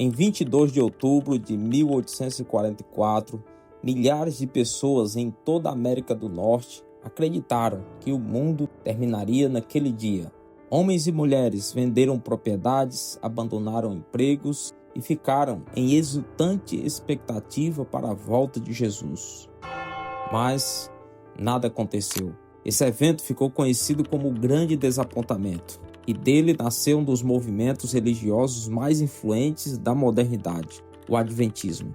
Em 22 de outubro de 1844, milhares de pessoas em toda a América do Norte acreditaram que o mundo terminaria naquele dia. Homens e mulheres venderam propriedades, abandonaram empregos e ficaram em exultante expectativa para a volta de Jesus. Mas nada aconteceu. Esse evento ficou conhecido como o Grande Desapontamento, e dele nasceu um dos movimentos religiosos mais influentes da modernidade, o Adventismo.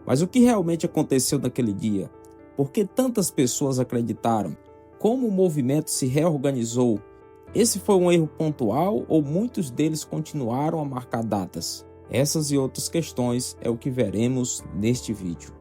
Mas o que realmente aconteceu naquele dia? Por que tantas pessoas acreditaram? Como o movimento se reorganizou? Esse foi um erro pontual ou muitos deles continuaram a marcar datas? Essas e outras questões é o que veremos neste vídeo.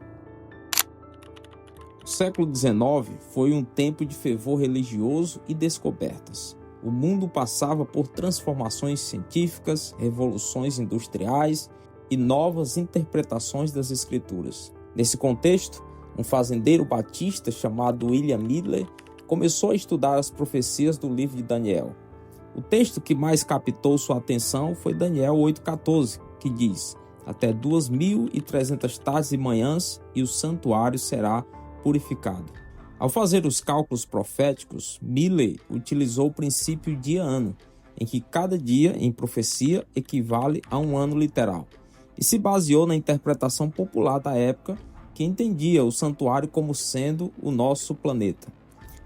O século XIX foi um tempo de fervor religioso e descobertas. O mundo passava por transformações científicas, revoluções industriais e novas interpretações das escrituras. Nesse contexto, um fazendeiro batista chamado William Miller começou a estudar as profecias do livro de Daniel. O texto que mais captou sua atenção foi Daniel 8,14, que diz: até 2.300 tardes e manhãs e o santuário será purificado. Ao fazer os cálculos proféticos, Miller utilizou o princípio dia-ano, em que cada dia em profecia equivale a um ano literal, e se baseou na interpretação popular da época, que entendia o santuário como sendo o nosso planeta.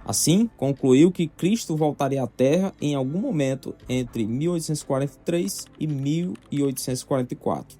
Assim, concluiu que Cristo voltaria à Terra em algum momento entre 1843 e 1844.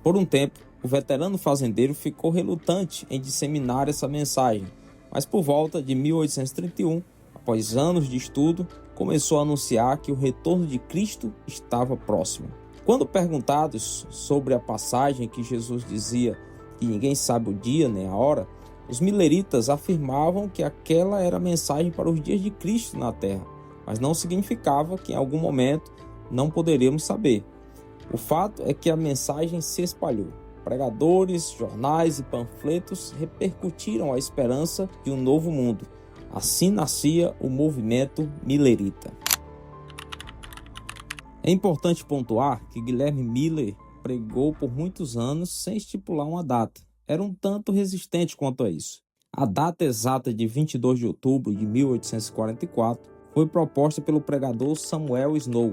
Por um tempo, o veterano fazendeiro ficou relutante em disseminar essa mensagem, mas por volta de 1831, após anos de estudo, começou a anunciar que o retorno de Cristo estava próximo. Quando perguntados sobre a passagem que Jesus dizia que ninguém sabe o dia nem a hora, os mileritas afirmavam que aquela era a mensagem para os dias de Cristo na Terra, mas não significava que em algum momento não poderíamos saber. O fato é que a mensagem se espalhou. Pregadores, jornais e panfletos repercutiram a esperança de um novo mundo. Assim nascia o movimento milerita. É importante pontuar que Guilherme Miller pregou por muitos anos sem estipular uma data. Era um tanto resistente quanto a isso. A data exata de 22 de outubro de 1844 foi proposta pelo pregador Samuel Snow,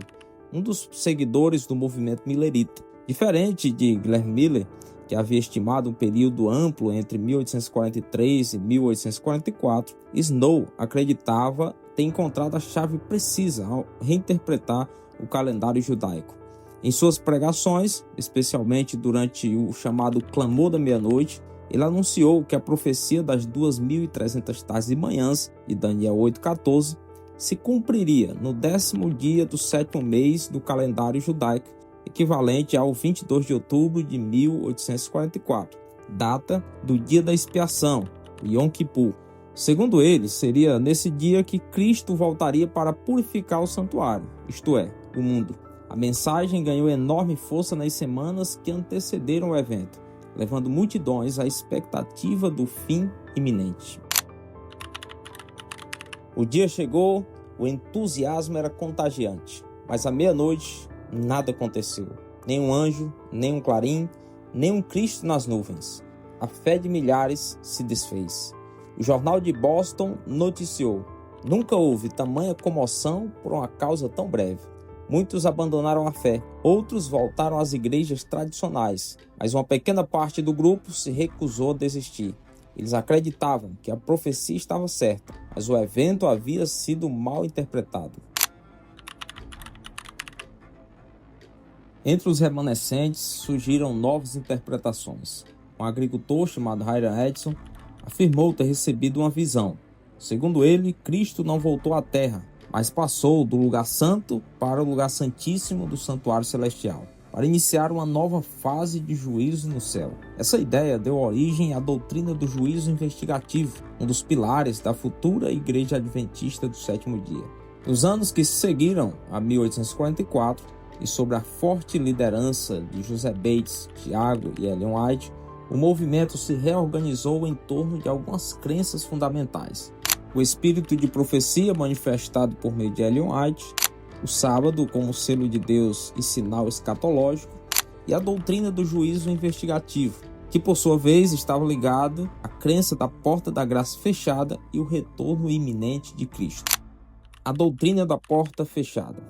um dos seguidores do movimento milerita. Diferente de Guilherme Miller, que havia estimado um período amplo entre 1843 e 1844, Snow acreditava ter encontrado a chave precisa ao reinterpretar o calendário judaico. Em suas pregações, especialmente durante o chamado Clamor da Meia-Noite, ele anunciou que a profecia das 2.300 tardes e manhãs de Daniel 8,14 se cumpriria no 10º dia do 7º mês do calendário judaico, equivalente ao 22 de outubro de 1844, data do dia da expiação, Yom Kippur. Segundo ele, seria nesse dia que Cristo voltaria para purificar o santuário, isto é, o mundo. A mensagem ganhou enorme força nas semanas que antecederam o evento, levando multidões à expectativa do fim iminente. O dia chegou, o entusiasmo era contagiante, mas à meia-noite nada aconteceu. Nem um anjo, nem um clarim, nem um Cristo nas nuvens. A fé de milhares se desfez. O jornal de Boston noticiou: nunca houve tamanha comoção por uma causa tão breve. Muitos abandonaram a fé, outros voltaram às igrejas tradicionais, mas uma pequena parte do grupo se recusou a desistir. Eles acreditavam que a profecia estava certa, mas o evento havia sido mal interpretado. Entre os remanescentes surgiram novas interpretações. Um agricultor chamado Hiram Edson afirmou ter recebido uma visão. Segundo ele, Cristo não voltou à terra, mas passou do lugar santo para o lugar santíssimo do santuário celestial, para iniciar uma nova fase de juízo no céu. Essa ideia deu origem à doutrina do juízo investigativo, um dos pilares da futura Igreja Adventista do Sétimo Dia. Nos anos que se seguiram a 1844, e sob a forte liderança de José Bates, Tiago e Ellen White, o movimento se reorganizou em torno de algumas crenças fundamentais. O espírito de profecia manifestado por meio de Ellen White, o sábado como selo de Deus e sinal escatológico, e a doutrina do juízo investigativo, que por sua vez estava ligado à crença da porta da graça fechada e o retorno iminente de Cristo. A doutrina da porta fechada.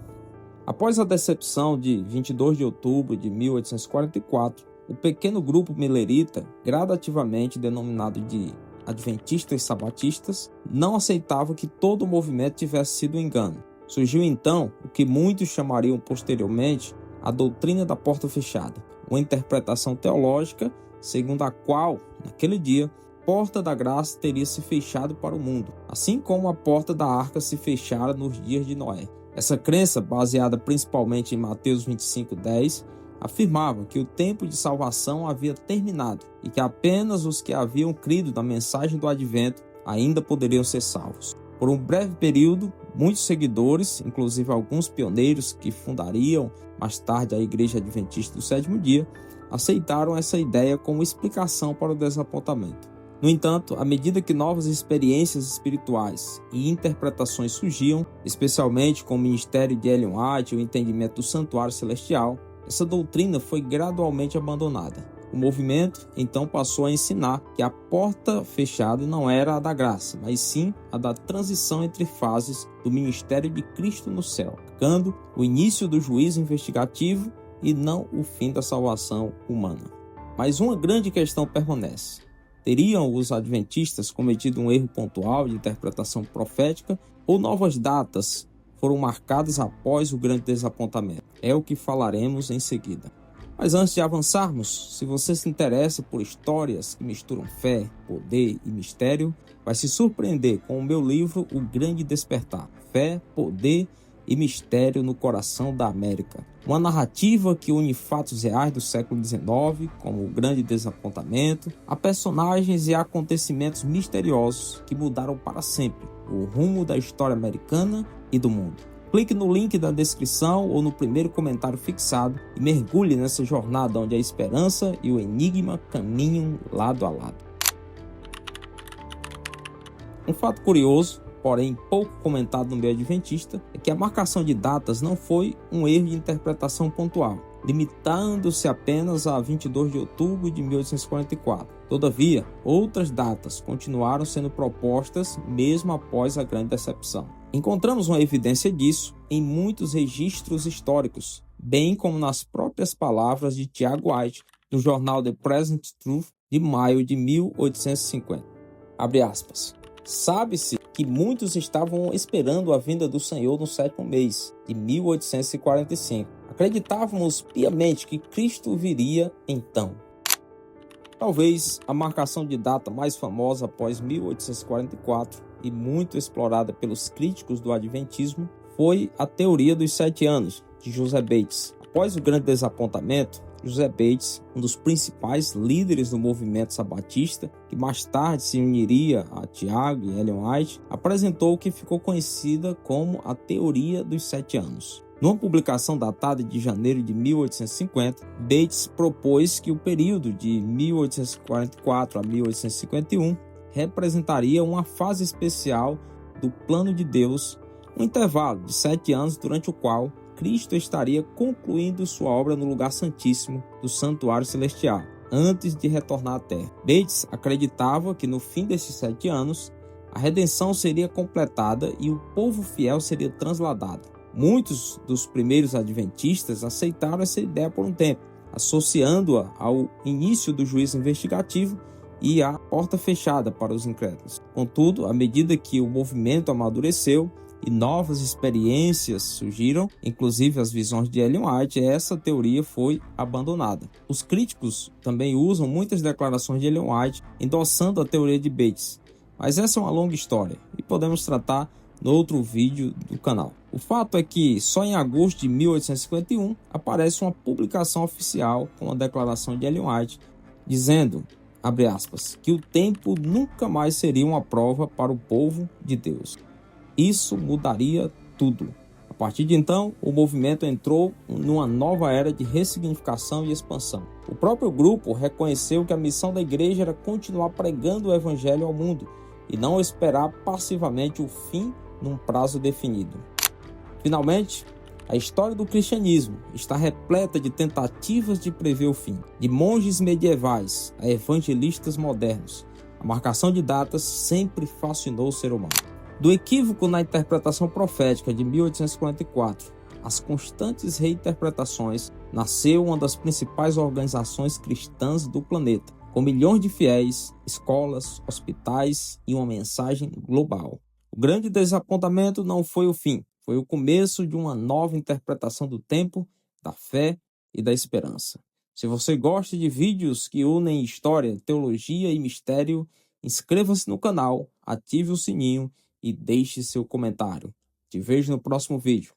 Após a decepção de 22 de outubro de 1844, o pequeno grupo milerita, gradativamente denominado de Adventistas Sabatistas, não aceitava que todo o movimento tivesse sido um engano. Surgiu então o que muitos chamariam posteriormente a doutrina da porta fechada, uma interpretação teológica segundo a qual, naquele dia, a porta da graça teria se fechado para o mundo, assim como a porta da arca se fechara nos dias de Noé. Essa crença, baseada principalmente em Mateus 25:10, afirmava que o tempo de salvação havia terminado e que apenas os que haviam crido na mensagem do advento ainda poderiam ser salvos. Por um breve período, muitos seguidores, inclusive alguns pioneiros que fundariam mais tarde a Igreja Adventista do Sétimo Dia, aceitaram essa ideia como explicação para o desapontamento. No entanto, à medida que novas experiências espirituais e interpretações surgiam, especialmente com o ministério de Ellen White e o entendimento do santuário celestial, essa doutrina foi gradualmente abandonada. O movimento então passou a ensinar que a porta fechada não era a da graça, mas sim a da transição entre fases do ministério de Cristo no céu, marcando o início do juízo investigativo e não o fim da salvação humana. Mas uma grande questão permanece. Teriam os adventistas cometido um erro pontual de interpretação profética ou novas datas foram marcadas após o grande desapontamento? É o que falaremos em seguida. Mas antes de avançarmos, se você se interessa por histórias que misturam fé, poder e mistério, vai se surpreender com o meu livro O Grande Despertar, Fé, Poder e Mistério no Coração da América. Uma narrativa que une fatos reais do século XIX, como o grande desapontamento, a personagens e acontecimentos misteriosos que mudaram para sempre o rumo da história americana e do mundo. Clique no link da descrição ou no primeiro comentário fixado e mergulhe nessa jornada onde a esperança e o enigma caminham lado a lado. Um fato curioso, porém pouco comentado no meio adventista, é que a marcação de datas não foi um erro de interpretação pontual, limitando-se apenas a 22 de outubro de 1844. Todavia, outras datas continuaram sendo propostas mesmo após a grande decepção. Encontramos uma evidência disso em muitos registros históricos, bem como nas próprias palavras de Tiago White no jornal The Present Truth de maio de 1850. Abre aspas. Sabe-se que muitos estavam esperando a vinda do Senhor no 7º mês de 1845. Acreditávamos piamente que Cristo viria então. Talvez a marcação de data mais famosa após 1844 e muito explorada pelos críticos do Adventismo foi a teoria dos 7 anos, de José Bates. Após o grande desapontamento, José Bates, um dos principais líderes do movimento sabatista, que mais tarde se uniria a Tiago e Ellen White, apresentou o que ficou conhecida como a teoria dos 7 anos. Numa publicação datada de janeiro de 1850, Bates propôs que o período de 1844 a 1851 representaria uma fase especial do plano de Deus, um intervalo de 7 anos durante o qual Cristo estaria concluindo sua obra no lugar santíssimo do santuário celestial, antes de retornar à terra. Bates acreditava que no fim desses 7 anos, a redenção seria completada e o povo fiel seria transladado. Muitos dos primeiros adventistas aceitaram essa ideia por um tempo, associando-a ao início do juízo investigativo e à porta fechada para os incrédulos. Contudo, à medida que o movimento amadureceu e novas experiências surgiram, inclusive as visões de Ellen White, essa teoria foi abandonada. Os críticos também usam muitas declarações de Ellen White, endossando a teoria de Bates, mas essa é uma longa história e podemos tratar no outro vídeo do canal. O fato é que só em agosto de 1851 aparece uma publicação oficial com a declaração de Ellen White dizendo, abre aspas, que o tempo nunca mais seria uma prova para o povo de Deus. Isso mudaria tudo. A partir de então, o movimento entrou numa nova era de ressignificação e expansão. O próprio grupo reconheceu que a missão da igreja era continuar pregando o evangelho ao mundo e não esperar passivamente o fim num prazo definido. Finalmente, A história do cristianismo está repleta de tentativas de prever o fim, de monges medievais a evangelistas modernos. A marcação de datas sempre fascinou o ser humano. Do equívoco na interpretação profética de 1844 às constantes reinterpretações, nasceu uma das principais organizações cristãs do planeta, com milhões de fiéis, escolas, hospitais e uma mensagem global. O grande desapontamento não foi o fim, foi o começo de uma nova interpretação do tempo, da fé e da esperança. Se você gosta de vídeos que unem história, teologia e mistério, inscreva-se no canal, ative o sininho e deixe seu comentário. Te vejo no próximo vídeo.